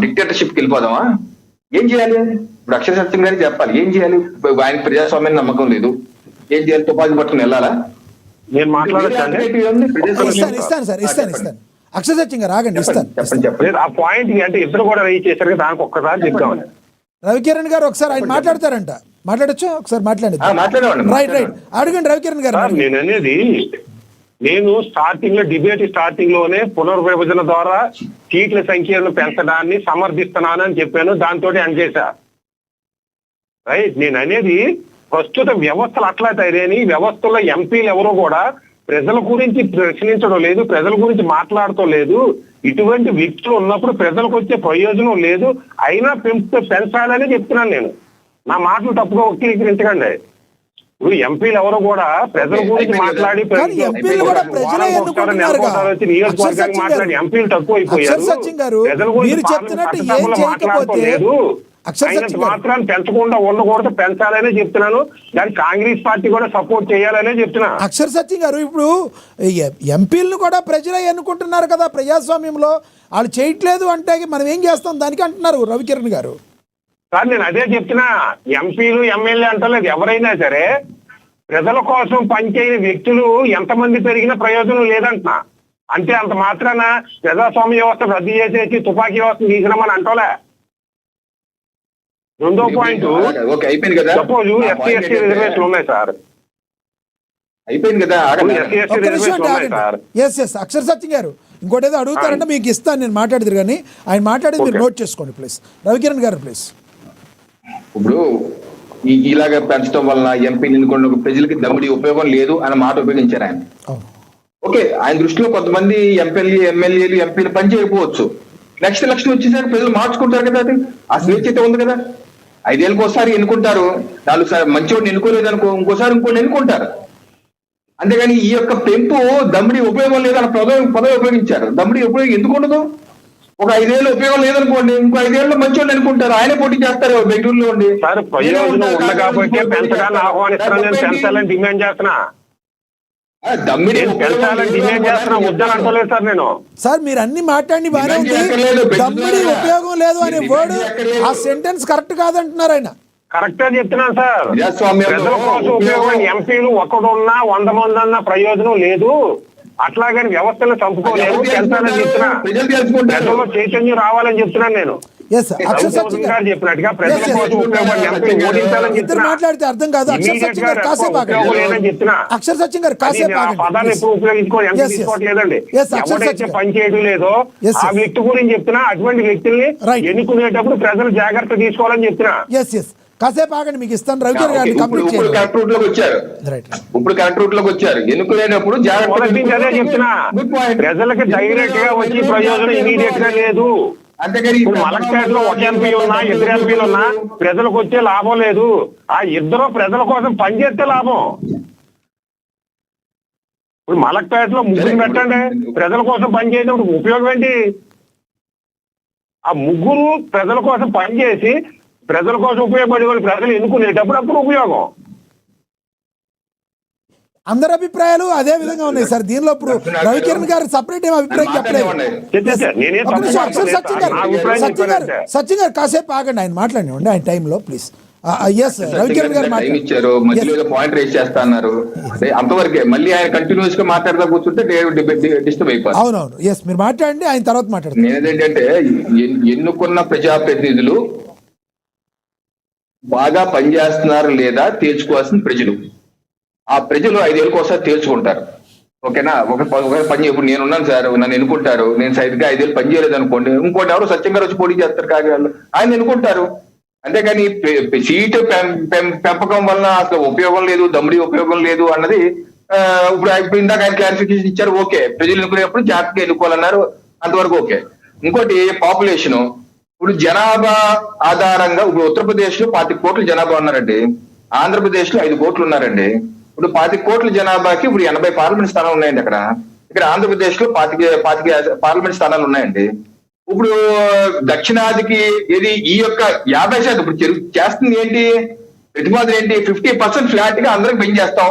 డిక్టేటర్షిప్కి వెళ్ళిపోదామా? ఏం చేయాలి? ఇప్పుడు అక్షర సత్యం గారికి చెప్పాలి ఏం చేయాలి. ఆయన ప్రజాస్వామ్యం నమ్మకం లేదు, ఏం చేయాలి? తుపాకీ పట్టుకుని వెళ్ళాలా? నేను మాట్లాడతాను అక్షర సత్యం గారు ఆగండి, ఇస్తాను. చెప్పండి. ఆ పాయింట్ అంటే ఇద్దరు కూడా రైజ్ చేశారు కదా, దానికి ఒక్కసారి చెప్తామని. రవికిరణ్ గారు ఒకసారి ఆయన మాట్లాడతారంట, మాట్లాడచ్చు ఒకసారి మాట్లాడండి. రైట్ రైట్ అడగండి రవికిరణ్ గారు. నేను అనేది నేను స్టార్టింగ్ లో డిబేట్ స్టార్టింగ్ లోనే పునర్విభజన ద్వారా సీట్ల సంఖ్యను పెంచడాన్ని సమర్థిస్తున్నాను అని చెప్పాను, దాంతో ఎండ్ చేశా. రైట్. నేను అనేది ప్రస్తుత వ్యవస్థలు అట్లా తయారని, వ్యవస్థలో ఎంపీలు ఎవరు కూడా ప్రజల గురించి ప్రశ్నించడం లేదు, ప్రజల గురించి మాట్లాడటం లేదు. ఇటువంటి వ్యక్తులు ఉన్నప్పుడు ప్రజలకు వచ్చే ప్రయోజనం లేదు, అయినా పెంచాలని చెప్తున్నాను నేను. నా మాటలు తప్పుగా వక్రీకరించకండి. ఇప్పుడు ఎంపీలు ఎవరు కూడా ప్రజల గురించి మాట్లాడి నియోజకవర్గానికి మాట్లాడి ఎంపీలు తక్కువ అయిపోయారు. ప్రజల గురించి మాట్లాడలేదు, మాత్రాన్ని పెంచకుండా ఉండకూడదు, పెంచాలనే చెప్తున్నాను. దానికి కాంగ్రెస్ పార్టీ కూడా సపోర్ట్ చేయాలనే చెప్తున్నా. అక్షర సత్యం గారు, ఇప్పుడు ఎంపీలను కూడా ప్రజలే ఎన్నుకుంటున్నారు కదా ప్రజాస్వామ్యంలో, వాళ్ళు చేయట్లేదు అంటే మనం ఏం చేస్తాం దానికి అంటున్నారు రవికిరణ్ గారు. సార్ నేను అదే చెప్తున్నా, ఎంపీలు ఎమ్మెల్యే అంటలేదు, ఎవరైనా సరే ప్రజల కోసం పనిచేయని వ్యక్తులు ఎంతమంది పెరిగినా ప్రయోజనం లేదంటున్నా. అంటే అంత మాత్రాన ప్రజాస్వామ్య వ్యవస్థ రద్దు చేసేసి తుపాకీ వ్యవస్థ తీసినామని అంటోలే. రెండో point, suppose SC ST reservation ఉన్నాయి సార్, అయిపోయింది కదా. అక్షర సత్యం గారు ఇంకోటి ఏదో అడుగుతారంటే మీకు ఇస్తాను, నేను మాట్లాడదు కానీ ఆయన మాట్లాడేది మీరు నోట్ చేసుకోండి ప్లీజ్. రవికిరణ్ గారు ప్లీజ్. ఇప్పుడు ఇలాగ పెంచడం వలన ఎంపీని ఎన్నుకున్న ప్రజలకి దమ్ముడి ఉపయోగం లేదు అన్న మాట ఉపయోగించారు ఆయన. ఓకే, ఆయన దృష్టిలో కొంతమంది ఎమ్మెల్యేలు ఎంపీలు పని చేయకపోవచ్చు, నెక్స్ట్ ఎలక్షన్ వచ్చేసరికి ప్రజలు మార్చుకుంటారు కదా, అది ఆ స్వేచ్ఛ అయితే ఉంది కదా. 5 ఏళ్ళకి ఒకసారి ఎన్నుకుంటారు, 4 సార్లు మంచివాడిని ఎన్నుకోలేదు అనుకో, ఇంకోసారి ఇంకోటి ఎన్నుకుంటారు. అంతేగాని ఈ యొక్క పెంపు దమ్ముడి ఉపయోగం లేదన్న పదవి ఉపయోగించారు. దమ్ముడి ఉపయోగం ఎందుకు ఉండదు? ఒక 5 ఏళ్ళు ఉపయోగం లేదనుకోండి, ఇంకో 5 ఏళ్ళు మంచి వాళ్ళు అనుకుంటారు, ఆయనే పోటీ చేస్తారు బెంగళూరులో ఉండి. డిమాండ్ చేస్తున్నా సార్, మీరు అన్ని మాట్లాడి బాగానే ఉంది, దమ్ముడి ఉపయోగం లేదు అనే వర్డ్, ఆ సెంటెన్స్ కరెక్ట్ కాదంటున్నారు ఆయన. కరెక్ట్ గా చెప్తున్నాను సార్. ప్రజల కోసం ఉపయోగం ఎంపీలు ఒకడున్నా 100 మంది అన్న ప్రయోజనం లేదు, అట్లాగని వ్యవస్థను చంపుకోలేదు, పెంచాలని చెప్తున్నా. ప్రజల్లో చైతన్యం రావాలని చెప్తున్నాను నేను. చెప్పినట్టుగా ప్రజల కోసం ఉపయోగపడి ఎంపీ ఓడించాలని చెప్తున్నా. మాట్లాడితే అర్థం కాదు. అక్షర సత్యం గారు పదాన్ని ఎప్పుడు ఉపయోగించుకోవాలి, ఎంత తీసుకోవట్లేదండి. ఎవరైతే పని చేయడం లేదో ఆ వ్యక్తి గురించి చెప్తున్నా. అటువంటి వ్యక్తుల్ని ఎన్నుకునేటప్పుడు ప్రజలు జాగ్రత్త తీసుకోవాలని చెప్తున్నా. కాసేపు ఆగండి, మీకు ఇస్తాను. రవికిరణ్ గారిని కరెక్ట్ రూట్ లోకి వచ్చారు, ఇప్పుడు కరెక్ట్ రూట్ లోకి వచ్చారు. ఎన్నుకునేటప్పుడు అదే చెప్తున్నా, ప్రజలకు డైరెక్ట్ గా వచ్చి ప్రయోజనం ఇమీడియట్ గా లేదు. మలక్పేటలో ఒక ఎంపీ ఉన్నా, 2 ఎంపీలు ఉన్నా ప్రజలకు వచ్చే లాభం లేదు. ఆ ఇద్దరు ప్రజల కోసం పనిచేస్తే లాభం. ఇప్పుడు మలక్పేటలో ముగ్గురు పెట్టండి, ప్రజల కోసం పనిచేసినప్పుడు ఉపయోగం ఏంటి? ఆ ముగ్గురు ప్రజల కోసం పనిచేసి ప్రజల కోసం ఉపయోగపడే వాళ్ళు ప్రజలు ఎన్నుకునేటప్పుడు అప్పుడు ఉపయోగం. అందరి అభిప్రాయాలు అదే విధంగా ఉన్నాయి సార్. దీనిలో ఇప్పుడు రవికిరణ్ గారు సపరేట్ ఏం అభిప్రాయం చెప్పలేదు. సత్యం గారు కాసేపు ఆగండి, ఆయన మాట్లాడండి ఆయన టైంలో ప్లీజ్. రవికిరణ్ గారు ఇచ్చారు, మధ్యలో పాయింట్ రేస్ చేస్తా అన్నారు, అంతవరకే. మళ్ళీ ఆయన కంటిన్యూస్ గా మాట్లాడదా కూర్చుంటే డిస్టర్బ్ అయిపోతుంది. అవునవును, ఎస్ మీరు మాట్లాడండి, ఆయన తర్వాత మాట్లాడతారు. నేనేంటంటే ఎన్నుకున్న ప్రజాప్రతినిధులు బాగా పనిచేస్తున్నారు లేదా తేల్చుకోవాల్సిన ప్రజలు. ఆ ప్రజలు 5 ఏళ్ళకి ఒకసారి తేల్చుకుంటారు. ఓకేనా? ఒక పని, ఇప్పుడు నేనున్నాను సార్, నన్ను ఎన్నుకుంటారు, నేను సైడ్గా 5 ఏళ్ళు పని చేయలేదు అనుకోండి, ఇంకోటి ఎవరు సత్యం గారు వచ్చి పోటీ చేస్తారు కాకినాడలో, ఆయన ఎన్నుకుంటారు. అంతేగాని సీటు పెంపకం వలన అసలు ఉపయోగం లేదు, దమ్ముడి ఉపయోగం లేదు అన్నది ఇప్పుడు ఇందాక ఆయన క్లారిఫికేషన్ ఇచ్చారు. ఓకే, ప్రజలు ఎన్నుకునేప్పుడు జాగ్రత్తగా ఎన్నుకోవాలన్నారు, అంతవరకు ఓకే. ఇంకోటి పాపులేషన్, ఇప్పుడు జనాభా ఆధారంగా ఇప్పుడు ఉత్తరప్రదేశ్ లో 25 కోట్ల జనాభా ఉన్నారండి, ఆంధ్రప్రదేశ్ లో 5 కోట్లు ఉన్నారండి. ఇప్పుడు 25 కోట్ల జనాభాకి ఇప్పుడు 80 పార్లమెంట్ స్థానాలు ఉన్నాయండి. ఇక్కడ ఆంధ్రప్రదేశ్ లో 25 పార్లమెంట్ స్థానాలు ఉన్నాయండి. ఇప్పుడు దక్షిణాదికి ఇది ఈ యొక్క 50% ఇప్పుడు చేస్తుంది ఏంటి? ప్రతిపాదన ఏంటి? 50% ఫ్లాట్ గా అందరికి పెంచేస్తాం,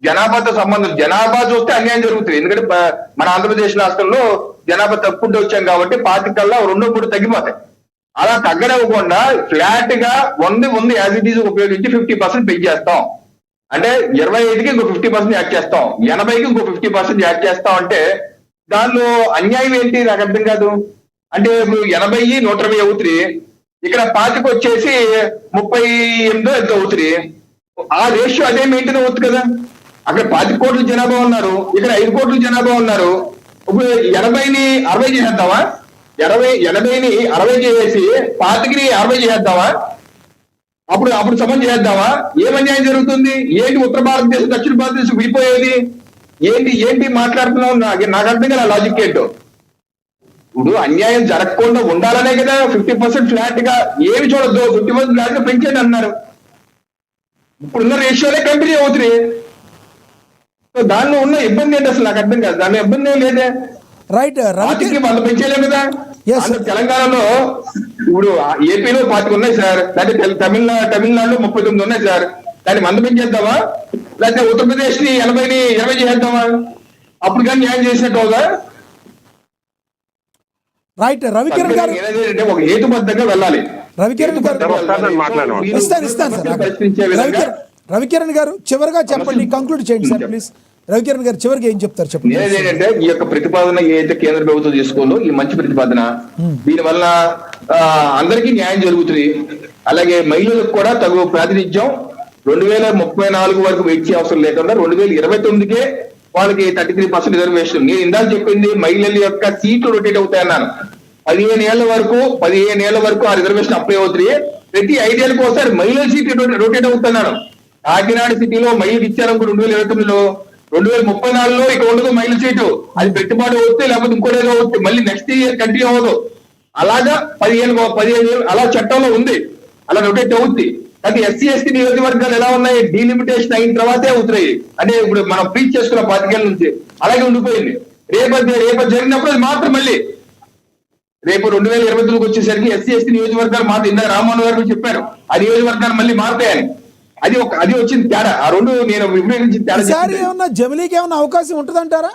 జనాభాతో సంబంధం, జనాభా చూస్తే అన్యాయం జరుగుతుంది. ఎందుకంటే మన ఆంధ్రప్రదేశ్ రాష్ట్రంలో జనాభా తక్కువ వచ్చాం కాబట్టి 25 కల్లా 2-3 తగ్గిపోతాయి. అలా తగ్గనివ్వకుండా ఫ్లాట్ గా 100 యాజ్ ఇట్ ఈజ్ ఉపయోగించి 50% పెంచేస్తాం. అంటే 25కి ఇంకో 50% యాడ్ చేస్తాం, 80కి ఇంకో 50% యాడ్ చేస్తాం. అంటే దానిలో అన్యాయం ఏంటి నాకు అర్థం కాదు. అంటే ఇప్పుడు 80 120 అవుతుంది, ఇక్కడ 25 వచ్చేసి 38 ఎంత అవుతుంది. ఆ రేషియో అదే మెయింటైన్ అవుతుంది కదా. అక్కడ 25 కోట్ల జనాభా ఉన్నారు, ఇక్కడ 5 కోట్ల జనాభా ఉన్నారు. ఇప్పుడు 80ని 60 చేసేద్దామా? 80ని 60 చేసేసి 25ని 60 చేసేద్దామా? అప్పుడు సమం చేద్దామా? ఏమన్యాయం జరుగుతుంది? ఏంటి ఉత్తర భారతదేశం దక్షిణ భారతదేశం విడిపోయేది? ఏంటి మాట్లాడుతున్నావు? నాకు అర్థం కదా లాజిక్ ఏంటో. ఇప్పుడు అన్యాయం జరగకుండా ఉండాలనే కదా 50% ఫ్లాట్ గా ఏమి చూడొద్దు, 50% ఫ్లాట్ గా పెంచండి అన్నారు. ఇప్పుడున్న రేషియోలే కంటిన్యూ అవుతుంది. సో దానిలో ఉన్న ఇబ్బంది ఏంటి అసలు నాకు అర్థం కాదు. దానిలో ఇబ్బంది ఏం లేదే. రైట్. పార్టీకి వాళ్ళు పెంచేయలేం కదా. తెలంగాణలో ఇప్పుడు ఏపీలో 25 ఉన్నాయి సార్, లేకపోతే తమిళనాడులో 39 ఉన్నాయి సార్. దాన్ని మంద పెంచేద్దామా? లేకపోతే ఉత్తరప్రదేశ్ ని 80ని 20 చేద్దామా? అప్పుడు కానీ న్యాయం చేసినట్టు అవుదా? రైట్. రవికిరణ్ గారు ఒక హేతుబద్ధంగా వెళ్ళాలి. రవికిరణ్ గారు ఇస్తాను సార్. రవికిరణ్ గారు చివరిగా చెప్పండి, కంక్లూడ్ చేయండి సార్ ప్లీజ్. రవికిరణ్ గారు చివరికి ఏం చెప్తారు చెప్పండి. ఏంటంటే ఈ యొక్క ప్రతిపాదన ఏదైతే కేంద్ర ప్రభుత్వం తీసుకోవాలో ఈ మంచి ప్రతిపాదన, దీని వల్ల అందరికీ న్యాయం జరుగుతుంది. అలాగే మహిళలకు కూడా తగు ప్రాతినిధ్యం 2034 వరకు వెయిట్ చేయ అవసరం లేకుండా 2029కే వాళ్ళకి 33% రిజర్వేషన్. నేను ఇందాక చెప్పింది మహిళల యొక్క సీట్లు రొటేట్ అవుతాయన్నాను. 15 ఏళ్ల వరకు ఆ రిజర్వేషన్ అప్లై అవుతుంది. ప్రతి 5 ఏళ్ళకి ఒకసారి మహిళల సీట్ రొటేట్ అవుతున్నాను. కాకినాడ సిటీలో మహిళకి ఇచ్చారు 2029లో, 2034లో ఇక ఉండదు మహిళల సీటు. అది పెట్టుబడి వస్తే లేకపోతే ఇంకోటేదో వస్తే మళ్ళీ నెక్స్ట్ ఇయర్ కంటిన్యూ అవ్వదు. అలాగా 15 ఏళ్ళు అలా చట్టంలో ఉంది, అలా రొటేట్ అవుద్ది. అది ఎస్సీ ఎస్టీ నియోజకవర్గాలు ఎలా ఉన్నాయి, డీలిమిటేషన్ అయిన తర్వాతే అవుతున్నాయి. అంటే ఇప్పుడు మనం ప్రీచ్ చేసుకున్న 25 ఏళ్ళ నుంచి అలాగే ఉండిపోయింది. రేపు జరిగినప్పుడు అది మాత్రం మళ్ళీ రేపు 2029కి వచ్చేసరికి ఎస్సీ ఎస్టీ నియోజకవర్గాలు మాత్రం ఇందాక రామ్మోహన్ గారు చెప్పారు, ఆ నియోజకవర్గాలు మళ్ళీ మారుతాయని. అది వచ్చింది తేడా. ఆ రెండు నేను విభేదించి తేడా. ఏమన్నా జమిలీకి ఏమన్నా అవకాశం ఉంటుందంటారా?